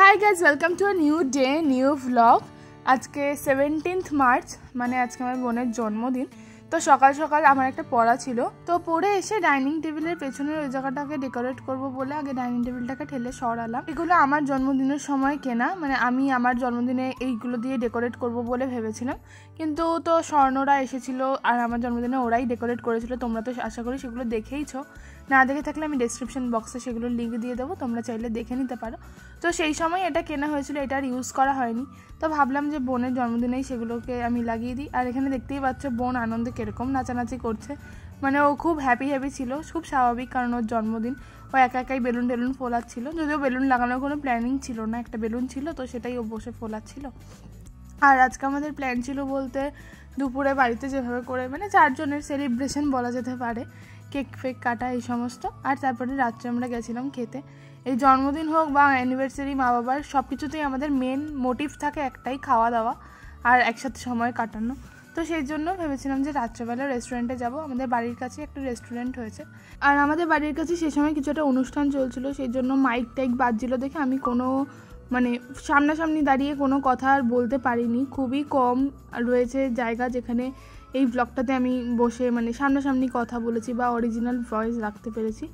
High guys welcome to a new day new vlog. आज के 17 मार्च माने आज के हमारे बोनेर जन्मदिन। तो सकाल सकाल आमार एक पढ़ा छिलो, तो पढ़े एसे डाइनिंग टेबिलेर पेछनेर ओई जायगाटाके डेकोरेट करबो बोले आगे डाइनिंग टेबिलटाके ठेले सरालाम। एगुलो आमार जन्मदिनेर समय केना, माने आमी आमार जन्मदिने एइगुलो दिये डेकोरेट करबो बोले भेबेछिलाम, किन्तु तो स्वर्णरा एसेछिलो आर आमार जन्मदिने ओराई डेकोरेट करेछिलो। तोमरा तो आशा करी सेगुलो देखेइछो, ना देखे थाकले आमी डेसक्रिपशन बक्से सेगुलो लिंक दिए देबो, तोमरा चाइले देखे निते पारो। तो सेई समय एटा केना हयेछिलो, एटा आर इउज करा हयनि, तो भाबलाम जे बोनेर जन्मदिनेई सेगुलोके आमी लागिये दिई। आर एखाने देखतेई पाচ্ছো बोन आनंदे किरकम नाचानाचि करছে, মানে ও খুব হ্যাপি ছিল, খুব স্বাভাবিক, কারণ ওর জন্মদিন। ও একা একাই বেলুন টেলুন ফোলাচ্ছিল, যদিও বেলুন লাগানোর কোনো প্ল্যানিং ছিল না, একটা বেলুন ছিল তো সেটাই ও বসে ফোলাচ্ছিল। আর আজকে আমাদের প্ল্যান ছিল বলতে দুপুরে বাড়িতে যেভাবে করে মানে 4 জনের সেলিব্রেশন বলা যেতে পারে, কেক ফেক কাটা এই সমস্ত। আর তারপরে রাত্রে আমরা গেছিলাম খেতে। এই জন্মদিন হোক বা অ্যানিভার্সারি, মা বাবার সব কিছুতেই আমাদের মেন মোটিভ থাকে একটাই, খাওয়া দাওয়া আর একসাথে সময় কাটানো। তো সেই জন্য ভেবেছিলাম যে রাত্রেবেলা রেস্টুরেন্টে যাব। আমাদের বাড়ির কাছে একটা রেস্টুরেন্ট হয়েছে, আর আমাদের বাড়ির কাছে সেই সময় কিছু একটা অনুষ্ঠান চলছিল, সেই জন্য মাইক টাইক বাজছিল দেখে আমি কোনো মানে সামনাসামনি দাঁড়িয়ে কোনো কথা আর বলতে পারিনি। খুবই কম রয়েছে জায়গা যেখানে এই ব্লগটাতে আমি বসে মানে সামনাসামনি কথা বলেছি বা অরিজিনাল ভয়েস রাখতে পেরেছি।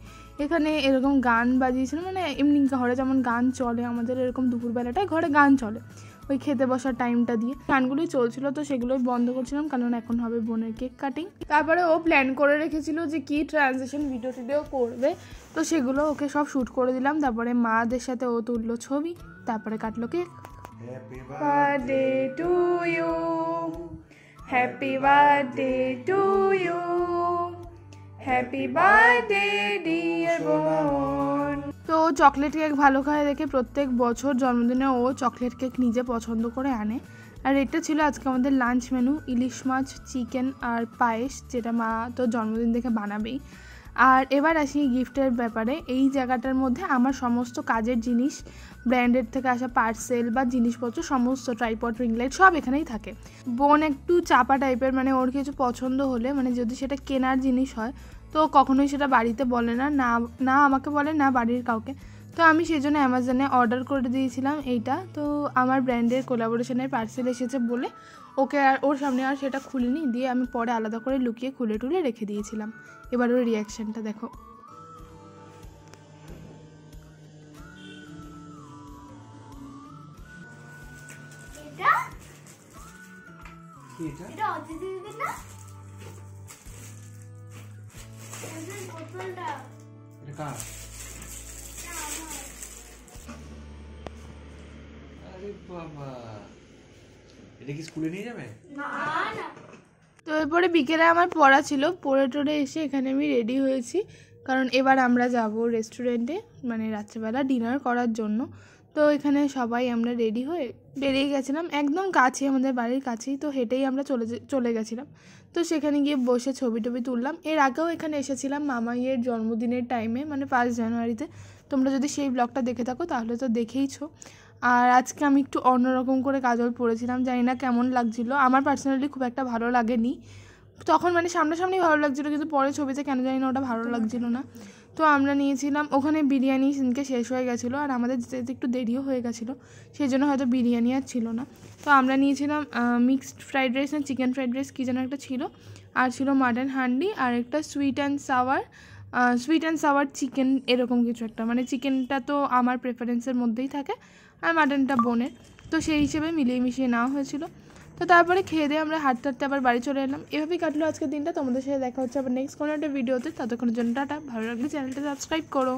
এখানে এরকম গান বাজিয়েছিল, মানে এমনি ঘরে যেমন গান চলে আমাদের, এরকম দুপুরবেলাটায় ঘরে গান চলে ওই খেতে বসার টাইমটা দিয়ে গানগুলোই চলছিল। তো সেগুলোই বন্ধ করছিলাম, কারণ এখন হবে বোনের কেক কাটিং। তারপরে ও প্ল্যান করে রেখেছিল যে কি ট্রানজিশন ভিডিও টিডিও করবে, তো সেগুলো ওকে সব শ্যুট করে দিলাম। তারপরে মাদের সাথে ও তুললো ছবি, তারপরে কাটলো কেক। Happy birthday to you, happy birthday to you, happy birthday dear বোন। তো চকলেট কেক ভালো খায় দেখে প্রত্যেক বছর জন্মদিনে ও চকলেট কেক নিজে পছন্দ করে আনে। আর এটা ছিল আজকে আমাদের লাঞ্চ মেনু, ইলিশ মাছ, চিকেন আর পায়েস, যেটা মা তো জন্মদিন দেখে বানাবেই। আর এবার আসি গিফটের ব্যাপারে। এই জায়গাটার মধ্যে আমার সমস্ত কাজের জিনিস, ব্র্যান্ডেড থেকে আসা পার্সেল বা জিনিসপত্র সমস্ত, ট্রাইপড, রিং লাইট সব এখানেই থাকে। বোন একটু চাপা টাইপের, মানে ওর কিছু পছন্দ হলে মানে যদি সেটা কেনার জিনিস হয় তো কখনোই সেটা বাড়িতে বলে না, না আমাকে বলে না বাড়ির কাউকে। তো আমি সেই জন্য অ্যামাজনে অর্ডার করে দিয়েছিলাম এইটা। তো আমার ব্র্যান্ডের কোলাবোরেশনের পার্সেল এসেছে বলে ওকে আর ওর সামনে আর সেটা খুলিনি, দিয়ে আমি পরে আলাদা করে লুকিয়ে খুলে টুলে রেখে দিয়েছিলাম। এবার ওর রিয়াকশানটা দেখো। তো এরপরে বিকেলে আমার পড়া ছিল, পড়ে টড়ে এসে এখানে আমি রেডি হয়েছি, কারণ এবার আমরা যাব রেস্টুরেন্টে মানে রাত্রেবেলা ডিনার করার জন্য। তো এখানে সবাই আমরা রেডি হয়ে বেরিয়ে গেছিলাম, একদম কাছে আমাদের বাড়ির কাছেই, তো হেঁটেই আমরা চলে গেছিলাম। তো সেখানে গিয়ে বসে ছবি টবি তুললাম। এর আগেও এখানে এসেছিলাম মামাইয়ের জন্মদিনের টাইমে, মানে 5 জানুয়ারিতে। তোমরা যদি সেই ব্লগটা দেখে থাকো তাহলে তো দেখেইছো। আর আজকে আমি একটু অন্যরকম করে কাজল পরেছিলাম, জানি না কেমন লাগছিলো, আমার পার্সোনালি খুব একটা ভালো লাগেনি তখন, মানে সামনাসামনি ভালো লাগছিলো, কিন্তু পরে ছবিতে কেন জানি না ওটা ভালো লাগছিলো না। তো আমরা নিয়েছিলাম ওখানে বিরিয়ানি, সেদিনকে শেষ হয়ে গেছিলো আর আমাদের যেতে একটু দেরিও হয়ে গেছিলো, সেই জন্য হয়তো বিরিয়ানি আর ছিল না। তো আমরা নিয়েছিলাম মিক্সড ফ্রাইড রাইস না চিকেন ফ্রাইড রাইস কী যেন একটা ছিল, আর ছিল মাটন হান্ডি, আর একটা সুইট অ্যান্ড সাওয়ার চিকেন, এরকম কিছু একটা, মানে চিকেনটা তো আমার প্রেফারেন্সের মধ্যেই থাকে আর মাটনটা বোনের, তো সেই হিসেবে মিলিয়ে মিশিয়ে নেওয়া হয়েছিল। তো তারপরে খেয়ে দিয়ে আমরা হাঁটতে হাঁটতে আবার বাড়ি চলে এলাম। এভাবেই কাটলো আজকের দিনটা। তোমাদের সাথে দেখা হচ্ছে আবার নেক্সট কোনো একটা ভিডিওতে। ততক্ষণের জন্য টাটা। ভালো লাগলে চ্যানেলটা সাবস্ক্রাইব করো।